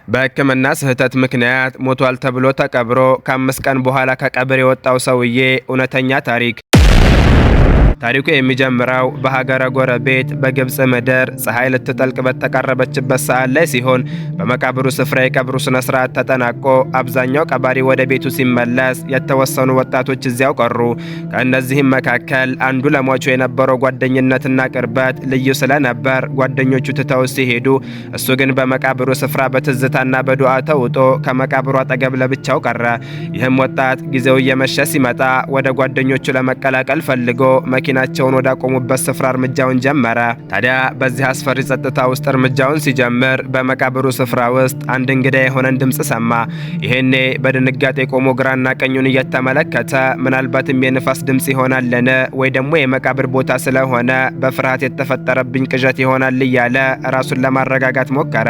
በሕክምና ስህተት ምክንያት ሞቷል ተብሎ ተቀብሮ ከ5 ቀን በኋላ ከቀብር የወጣው ሰውዬ እውነተኛ ታሪክ። ታሪኩ የሚጀምረው በሀገረ ጎረቤት በግብጽ ምድር ፀሐይ ልትጠልቅ በተቃረበችበት ሰዓት ላይ ሲሆን በመቃብሩ ስፍራ የቀብሩ ስነ ስርዓት ተጠናቆ አብዛኛው ቀባሪ ወደ ቤቱ ሲመለስ የተወሰኑ ወጣቶች እዚያው ቀሩ። ከእነዚህም መካከል አንዱ ለሟቹ የነበረው ጓደኝነትና ቅርበት ልዩ ስለነበር ጓደኞቹ ትተው ሲሄዱ፣ እሱ ግን በመቃብሩ ስፍራ በትዝታና በዱዓ ተውጦ ከመቃብሩ አጠገብ ለብቻው ቀረ። ይህም ወጣት ጊዜው እየመሸ ሲመጣ ወደ ጓደኞቹ ለመቀላቀል ፈልጎ መኪናቸውን ወዳቆሙበት ስፍራ እርምጃውን ጀመረ። ታዲያ በዚህ አስፈሪ ጸጥታ ውስጥ እርምጃውን ሲጀምር በመቃብሩ ስፍራ ውስጥ አንድ እንግዳ የሆነን ድምፅ ሰማ። ይሄኔ በድንጋጤ ቆሞ ግራና ቀኙን እየተመለከተ ምናልባትም የንፋስ ድምፅ ይሆናልን ወይ ደግሞ የመቃብር ቦታ ስለሆነ በፍርሃት የተፈጠረብኝ ቅዠት ይሆናል እያለ ራሱን ለማረጋጋት ሞከረ።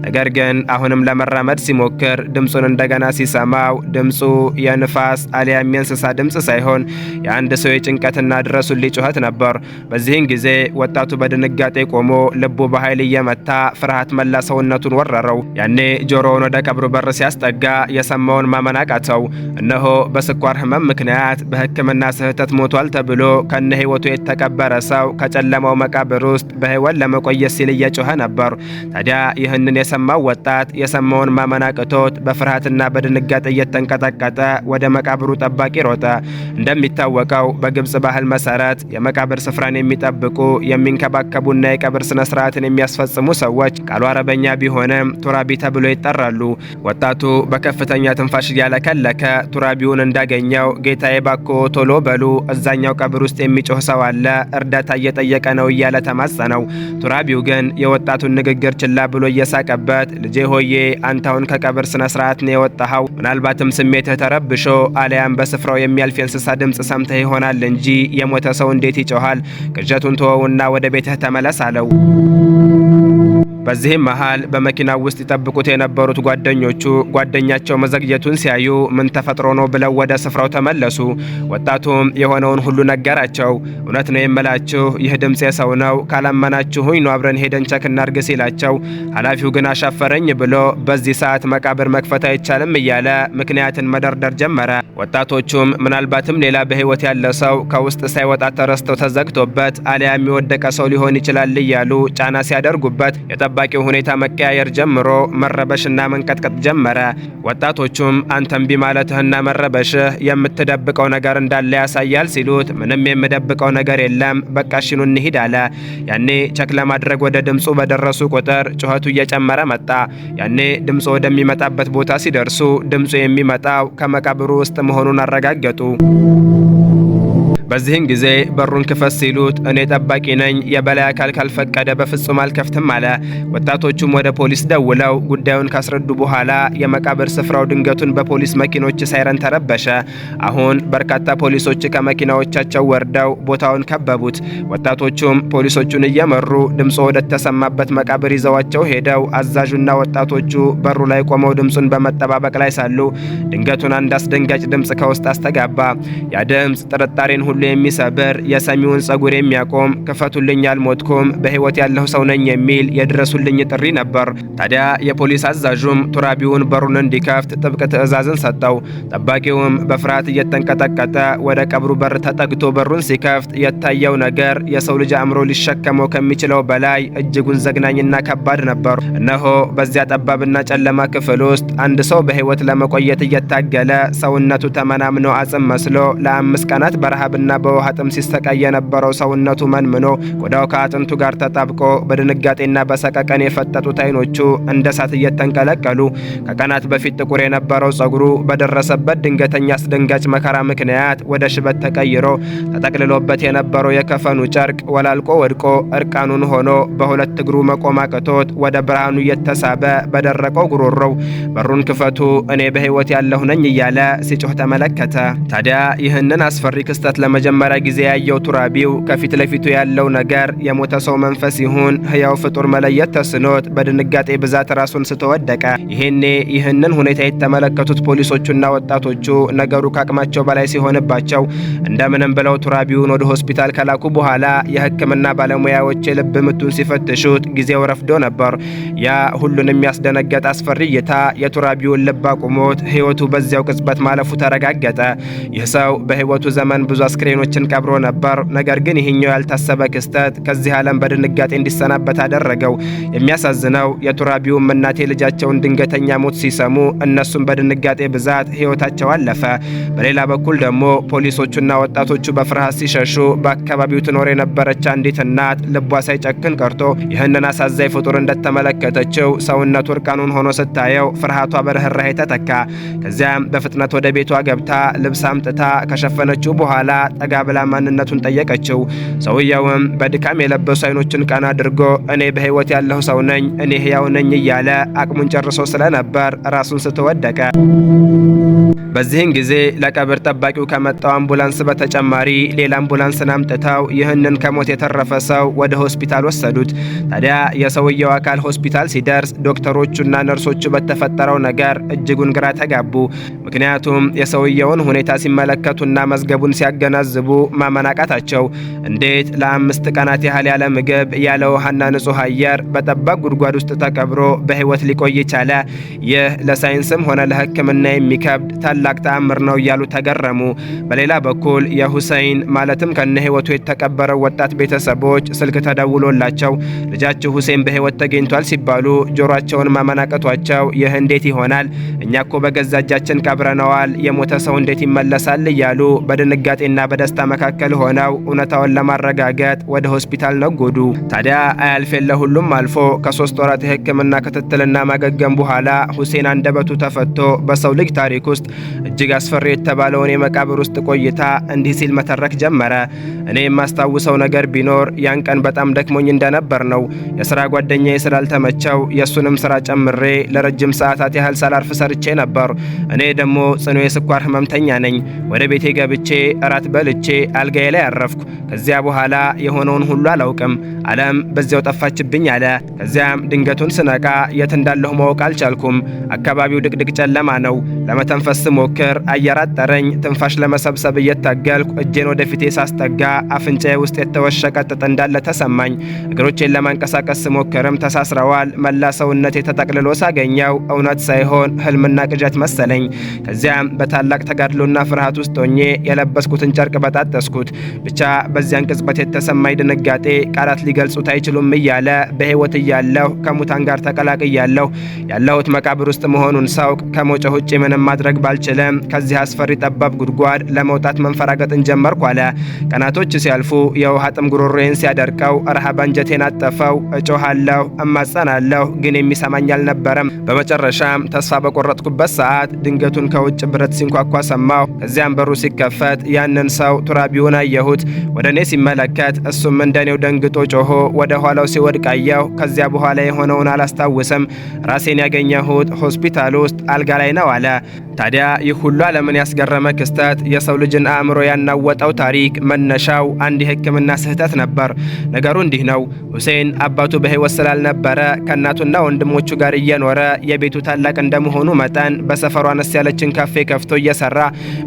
ነገር ግን አሁንም ለመራመድ ሲሞክር ድምፁን እንደገና ሲሰማው ድምፁ የንፋስ አሊያም የእንስሳ ድምፅ ሳይሆን የአንድ ሰው የጭንቀትና ድረሱልኝ ጩኸት ነበር። በዚህን ጊዜ ወጣቱ በድንጋጤ ቆሞ ልቡ በኃይል እየመታ ፍርሃት መላ ሰውነቱን ወረረው። ያኔ ጆሮውን ወደ ቀብሩ በር ሲያስጠጋ የሰማውን ማመን አቃተው። እነሆ በስኳር ህመም ምክንያት በሕክምና ስህተት ሞቷል ተብሎ ከነ ህይወቱ የተቀበረ ሰው ከጨለማው መቃብር ውስጥ በህይወት ለመቆየት ሲል እየጮኸ ነበር። ታዲያ ይህንን የሰማው ወጣት የሰማውን ማመን አቅቶት በፍርሃትና በድንጋጤ እየተንቀጠቀጠ ወደ መቃብሩ ጠባቂ ሮጠ። እንደሚታወቀው በግብጽ ባህል መሰረት የመቃብር ስፍራን የሚጠብቁ የሚንከባከቡና የቀብር ስነ ስርዓትን የሚያስፈጽሙ ሰዎች ቃሉ አረበኛ ቢሆንም ቱራቢ ተብሎ ይጠራሉ። ወጣቱ በከፍተኛ ትንፋሽ እያለከለከ ቱራቢውን እንዳገኘው ጌታዬ ባክዎ ቶሎ በሉ፣ እዛኛው ቀብር ውስጥ የሚጮህ ሰው አለ፣ እርዳታ እየጠየቀ ነው እያለ ተማጸነው። ቱራቢው ግን የወጣቱን ንግግር ችላ ብሎ እየሳቀበት ልጄ ሆዬ አንተ አሁን ከቀብር ስነ ስርዓት ነው የወጣኸው፣ ምናልባትም ስሜትህ ተረብሾ አሊያም በስፍራው የሚያልፍ የእንስሳ ድምፅ ሰምተህ ይሆናል እንጂ የሞተ ሰው እንዴት ይጮሃል? ቅዠቱን ተወውና ወደ ቤትህ ተመለስ አለው። በዚህም መሃል በመኪናው ውስጥ ይጠብቁት የነበሩት ጓደኞቹ ጓደኛቸው መዘግየቱን ሲያዩ ምን ተፈጥሮ ነው ብለው ወደ ስፍራው ተመለሱ። ወጣቱም የሆነውን ሁሉ ነገራቸው። እውነት ነው የምላችሁ ይህ ድምፅ የሰው ነው፣ ካላመናችሁኝ ነው አብረን ሄደን ቸክ እናርግ ሲላቸው፣ ኃላፊው ግን አሻፈረኝ ብሎ በዚህ ሰዓት መቃብር መክፈት አይቻልም እያለ ምክንያትን መደርደር ጀመረ። ወጣቶቹም ምናልባትም ሌላ በህይወት ያለ ሰው ከውስጥ ሳይወጣ ተረስተው ተዘግቶበት አሊያም የወደቀ ሰው ሊሆን ይችላል እያሉ ጫና ሲያደርጉበት የጠባቂው ሁኔታ መቀያየር ጀምሮ መረበሽና መንቀጥቀጥ ጀመረ። ወጣቶቹም አንተም ቢማለትህና መረበሽህ የምትደብቀው ነገር እንዳለ ያሳያል ሲሉት፣ ምንም የምደብቀው ነገር የለም በቃ እሺ ኑ እንሂድ አለ። ያኔ ቸክ ለማድረግ ወደ ድምፁ በደረሱ ቁጥር ጩኸቱ እየጨመረ መጣ። ያኔ ድምፁ ወደሚመጣበት ቦታ ሲደርሱ ድምፁ የሚመጣው ከመቃብሩ ውስጥ መሆኑን አረጋገጡ። በዚህን ጊዜ በሩን ክፈት ሲሉት እኔ ጠባቂ ነኝ፣ የበላይ አካል ካልፈቀደ በፍጹም አልከፍትም አለ። ወጣቶቹም ወደ ፖሊስ ደውለው ጉዳዩን ካስረዱ በኋላ የመቃብር ስፍራው ድንገቱን በፖሊስ መኪኖች ሳይረን ተረበሸ። አሁን በርካታ ፖሊሶች ከመኪናዎቻቸው ወርደው ቦታውን ከበቡት። ወጣቶቹም ፖሊሶቹን እየመሩ ድምፁ ወደ ተሰማበት መቃብር ይዘዋቸው ሄደው አዛዡና ወጣቶቹ በሩ ላይ ቆመው ድምፁን በመጠባበቅ ላይ ሳሉ ድንገቱን አንድ አስደንጋጭ ድምፅ ከውስጥ አስተጋባ። ያ ድምፅ ጥርጣሬን ሁሉ የሚሰብር የሰሚውን ጸጉር የሚያቆም ክፈቱልኝ አልሞትኩም በህይወት ያለሁ ሰው ነኝ የሚል የድረሱልኝ ጥሪ ነበር። ታዲያ የፖሊስ አዛዡም ቱራቢውን በሩን እንዲከፍት ጥብቅ ትዕዛዝን ሰጠው። ጠባቂውም በፍርሃት እየተንቀጠቀጠ ወደ ቀብሩ በር ተጠግቶ በሩን ሲከፍት የታየው ነገር የሰው ልጅ አእምሮ ሊሸከመው ከሚችለው በላይ እጅጉን ዘግናኝና ከባድ ነበር። እነሆ በዚያ ጠባብና ጨለማ ክፍል ውስጥ አንድ ሰው በህይወት ለመቆየት እየታገለ ሰውነቱ ተመናምኖ አጽም መስሎ ለ5 ቀናት በረሃብና በውሃ ጥም ሲሰቃይ የነበረው ሰውነቱ መንምኖ ቆዳው ከአጥንቱ ጋር ተጣብቆ በድንጋጤና በሰቀቀን የፈጠጡት አይኖቹ እንደ እሳት እየተንቀለቀሉ ከቀናት በፊት ጥቁር የነበረው ጸጉሩ በደረሰበት ድንገተኛ አስደንጋጭ መከራ ምክንያት ወደ ሽበት ተቀይሮ ተጠቅልሎበት የነበረው የከፈኑ ጨርቅ ወላልቆ ወድቆ እርቃኑን ሆኖ በሁለት እግሩ መቆም አቅቶት ወደ ብርሃኑ እየተሳበ በደረቀው ጉሮሮው በሩን ክፈቱ እኔ በህይወት ያለሁ ነኝ እያለ ሲጮህ ተመለከተ። ታዲያ ይህንን አስፈሪ ክስተት ለመጀመሪያ ጊዜ ያየው ቱራቢው ከፊት ለፊቱ ያለው ነገር የሞተ ሰው መንፈስ ይሁን ሕያው ፍጡር መለየት ተስኖት በድንጋጤ ብዛት ራሱን ስተወደቀ። ይሄኔ ይህንን ሁኔታ የተመለከቱት ፖሊሶቹና ወጣቶቹ ነገሩ ካቅማቸው በላይ ሲሆንባቸው እንደምንም ብለው ቱራቢውን ወደ ሆስፒታል ከላኩ በኋላ የሕክምና ባለሙያዎች የልብ ምቱን ሲፈትሹት ጊዜው ረፍዶ ነበር። ያ ሁሉንም ያስደነገጠ አስፈሪ እይታ የቱራቢውን ልብ አቁሞት ሕይወቱ በዚያው ቅጽበት ማለፉ ተረጋገጠ። ይህ ሰው በሕይወቱ ዘመን ብዙ አስክሬኖችን ቀብሮ ነበር። ነገር ግን ይህኛው ያልታሰበ ክስተት ከዚህ ዓለም በድንጋጤ እንዲሰናበት አደረገው። የሚያሳዝነው የቱራቢውም እናቴ ልጃቸውን ድንገተኛ ሞት ሲሰሙ እነሱም በድንጋጤ ብዛት ሕይወታቸው አለፈ። በሌላ በኩል ደግሞ ፖሊሶቹና ወጣቶቹ በፍርሃት ሲሸሹ በአካባቢው ትኖር የነበረች አንዲት እናት ልቧ ሳይጨክን ቀርቶ ይህንን አሳዛኝ ፍጡር እንደተመለከተችው ሰውነቱ እርቃኑን ሆኖ ስታየው ፍርሃቷ በርህራሄ ተተካ። ከዚያም በፍጥነት ወደ ቤቷ ገብታ ልብስ አምጥታ ከሸፈነችው በኋላ ጠጋ ብላ ማንነቱን ጠየቀችው። ሰውየውም በድካም የለበሱ አይኖችን ቀና አድርጎ እኔ በሕይወት ያለሁ ሰው ነኝ፣ እኔ ሕያው ነኝ እያለ አቅሙን ጨርሶ ስለነበር ራሱን ስተወደቀ። በዚህን ጊዜ ለቀብር ጠባቂው ከመጣው አምቡላንስ በተጨማሪ ሌላ አምቡላንስን አምጥተው ይህንን ከሞት የተረፈ ሰው ወደ ሆስፒታል ወሰዱት። ታዲያ የሰውየው አካል ሆስፒታል ሲደርስ ዶክተሮቹና ነርሶቹ በተፈጠረው ነገር እጅጉን ግራ ተጋቡ። ምክንያቱም የሰውየውን ሁኔታ ሲመለከቱና መዝገቡን ሲያገናዝቡ ማመን አቃታቸው። እንዴት ለ5 ቀናት ያህል ያለ ምግብ ያለ ውሃና ንጹህ አየር በጠባብ ጉድጓድ ውስጥ ተቀብሮ በሕይወት ሊቆይ ቻለ? ይህ ለሳይንስም ሆነ ለሕክምና የሚከብድ ታላቅ ተአምር ነው እያሉ ተገረሙ። በሌላ በኩል የሁሴን ማለትም ከነ ሕይወቱ የተቀበረው ወጣት ቤተሰቦች ስልክ ተደውሎላቸው ልጃቸው ሁሴን በሕይወት ተገኝቷል ሲባሉ ጆሮአቸውን ማመን አቅቷቸው ይህ እንዴት ይሆናል? እኛ እኮ በገዛ እጃችን ቀብረነዋል፣ የሞተ ሰው እንዴት ይመለሳል? እያሉ በድንጋጤና በደስታ መካከል ሆነው እውነታውን ለማረጋገጥ ወደ ሆስፒታል ነጎዱ። ታዲያ አያልፍ የለ ሁሉም አልፎ ከ3 ወራት የሕክምና ክትትልና ማገገም በኋላ ሁሴን አንደበቱ ተፈቶ በሰው ልጅ ታሪክ ውስጥ እጅግ አስፈሪ የተባለውን የመቃብር ውስጥ ቆይታ እንዲህ ሲል መተረክ ጀመረ። እኔ የማስታውሰው ነገር ቢኖር ያን ቀን በጣም ደክሞኝ እንደነበር ነው። የሥራ ጓደኛዬ ስላልተመቸው የእሱንም ሥራ ጨምሬ ለረጅም ሰዓታት ያህል ሳላርፍ ሰርቼ ነበር። እኔ ደግሞ ጽኑ የስኳር ህመምተኛ ነኝ። ወደ ቤቴ ገብቼ እራት በልቼ አልጋዬ ላይ አረፍኩ። ከዚያ በኋላ የሆነውን ሁሉ አላውቅም። ዓለም በዚያው ጠፋችብኝ አለ። ከዚያም ድንገቱን ስነቃ የት እንዳለሁ ማወቅ አልቻልኩም። አካባቢው ድቅድቅ ጨለማ ነው። ለመተንፈስ ስሞክር አየር አጠረኝ። ትንፋሽ ለመሰብሰብ እየታገልኩ እጄን ወደፊቴ ሳስጠጋ አፍንጫዬ ውስጥ የተወሸቀ ጥጥ እንዳለ ተሰማኝ። እግሮቼን ለማንቀሳቀስ ስሞክርም ተሳስረዋል። መላ ሰውነቴ ተጠቅልሎ ሳገኘው እውነት ሳይሆን ህልምና ቅዠት መሰለኝ። ከዚያም በታላቅ ተጋድሎና ፍርሃት ውስጥ ሆኜ የለበስኩትን ጨርቅ በጣጠስኩት። ብቻ በዚያን ቅጽበት የተሰማኝ ድንጋጤ ቃላት ሊገልጹት አይችሉም እያለ በሕይወት እያለሁ ከሙታን ጋር ተቀላቅያለሁ። ያለሁት መቃብር ውስጥ መሆኑን ሳውቅ ከመውጫ ውጭ ምንም ማድረግ ባልችልም ከዚህ አስፈሪ ጠባብ ጉድጓድ ለመውጣት መንፈራገጥን ጀመርኩ አለ። ቀናቶች ሲያልፉ የውሃ ጥም ጉሮሮዬን ሲያደርቀው ረሃብ አንጀቴን አጠፈው። እጮሃለሁ፣ እማጸናለሁ፣ ግን የሚሰማኝ አልነበረም። በመጨረሻም ተስፋ በቆረጥኩበት ሰዓት ድንገቱን ከውጭ ብረት ሲንኳኳ ሰማሁ። ከዚያም በሩ ሲከፈት ያንን ሰው ቱራቢውን አየሁት። ወደ እኔ ሲመለከት እሱም እንደኔው ደንግጦ ጮሆ ወደ ኋላው ሲወድቅ አየሁ። ከዚያ በኋላ የሆነውን አላስታውስም። ራሴን ያገኘሁት ሆስፒታል ውስጥ አልጋ ላይ ነው አለ። ታዲያ ይህ ሁሉ ዓለምን ያስገረመ ክስተት የሰው ልጅን አእምሮ ያናወጠው ታሪክ መነሻው አንድ የሕክምና ስህተት ነበር። ነገሩ እንዲህ ነው። ሁሴን አባቱ በሕይወት ስላልነበረ ከእናቱና ወንድሞቹ ጋር እየኖረ የቤቱ ታላቅ እንደመሆኑ መጠን በሰፈሩ አነስ ያለችን ካፌ ከፍቶ እየሰራ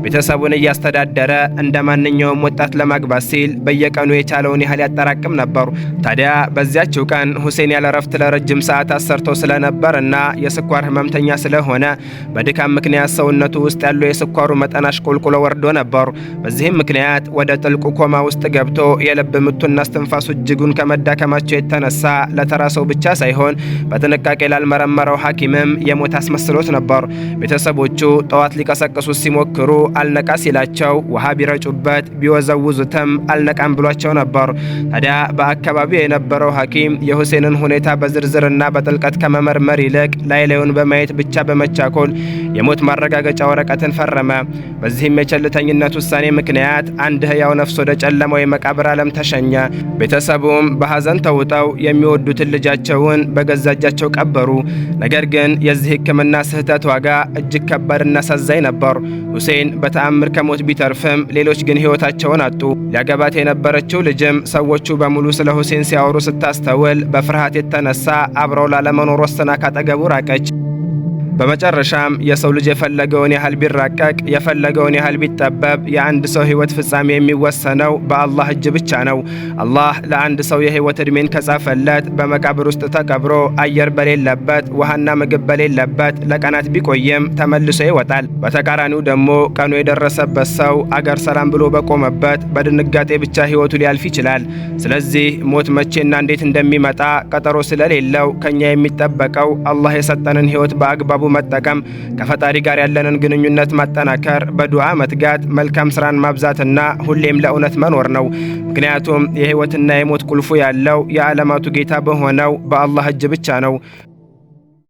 ቤተሰቡን እያስተዳደረ እንደ ማንኛውም ወጣት ለማግባት ሲል በየቀኑ የቻለውን ያህል ያጠራቅም ነበር። ታዲያ በዚያችው ቀን ሁሴን ያለ ረፍት ለረጅም ሰዓታት ሰርቶ ስለነበርና የስኳር ህመምተኛ ስለሆነ በድካም ምክንያት ሰውነቱ ውስጥ ያለው የስኳሩ መጠን አሽቆልቁሎ ወርዶ ነበር። በዚህም ምክንያት ወደ ጥልቁ ኮማ ውስጥ ገብቶ የልብ ምቱና እስትንፋሱ እጅጉን ከመዳከማቸው የተነሳ ለተራ ሰው ብቻ ሳይሆን በጥንቃቄ ላልመረመረው ሐኪምም የሞት አስመስሎት ነበር። ቤተሰቦቹ ጠዋት ሊቀሰቅሱት ሲሞክሩ አልነቃ ሲላቸው ውሃ ቢረጩበት ቢወዘውዙትም አልነቃም ብሏቸው ነበር። ታዲያ በአካባቢው የነበረው ሐኪም የሁሴንን ሁኔታ በዝርዝርና በጥልቀት ከመመርመር ይልቅ ላይላዩን በማየት ብቻ በመቻኮል የሞት የማረጋገጫ ወረቀትን ፈረመ። በዚህም የቸልተኝነት ውሳኔ ምክንያት አንድ ሕያው ነፍስ ወደ ጨለማው የመቃብር ዓለም ተሸኘ። ቤተሰቡም በሐዘን ተውጠው የሚወዱትን ልጃቸውን በገዛ እጃቸው ቀበሩ። ነገር ግን የዚህ ሕክምና ስህተት ዋጋ እጅግ ከባድና አሳዛኝ ነበር። ሁሴን በተአምር ከሞት ቢተርፍም ሌሎች ግን ሕይወታቸውን አጡ። ሊያገባት የነበረችው ልጅም ሰዎቹ በሙሉ ስለ ሁሴን ሲያወሩ ስታስተውል በፍርሃት የተነሳ አብረው ላለመኖር ወስና ካጠገቡ ራቀች። በመጨረሻም የሰው ልጅ የፈለገውን ያህል ቢራቀቅ የፈለገውን ያህል ቢጠበብ የአንድ ሰው ሕይወት ፍጻሜ የሚወሰነው በአላህ እጅ ብቻ ነው። አላህ ለአንድ ሰው የሕይወት ዕድሜን ከጻፈለት በመቃብር ውስጥ ተቀብሮ አየር በሌለበት ውሃና ምግብ በሌለበት ለቀናት ቢቆይም ተመልሶ ይወጣል። በተቃራኒው ደግሞ ቀኑ የደረሰበት ሰው አገር ሰላም ብሎ በቆመበት በድንጋጤ ብቻ ሕይወቱ ሊያልፍ ይችላል። ስለዚህ ሞት መቼና እንዴት እንደሚመጣ ቀጠሮ ስለሌለው ከኛ የሚጠበቀው አላህ የሰጠንን ሕይወት በአግባቡ መጠቀም፣ ከፈጣሪ ጋር ያለንን ግንኙነት ማጠናከር፣ በዱዓ መትጋት፣ መልካም ስራን ማብዛትና ሁሌም ለእውነት መኖር ነው። ምክንያቱም የሕይወትና የሞት ቁልፉ ያለው የዓለማቱ ጌታ በሆነው በአላህ እጅ ብቻ ነው።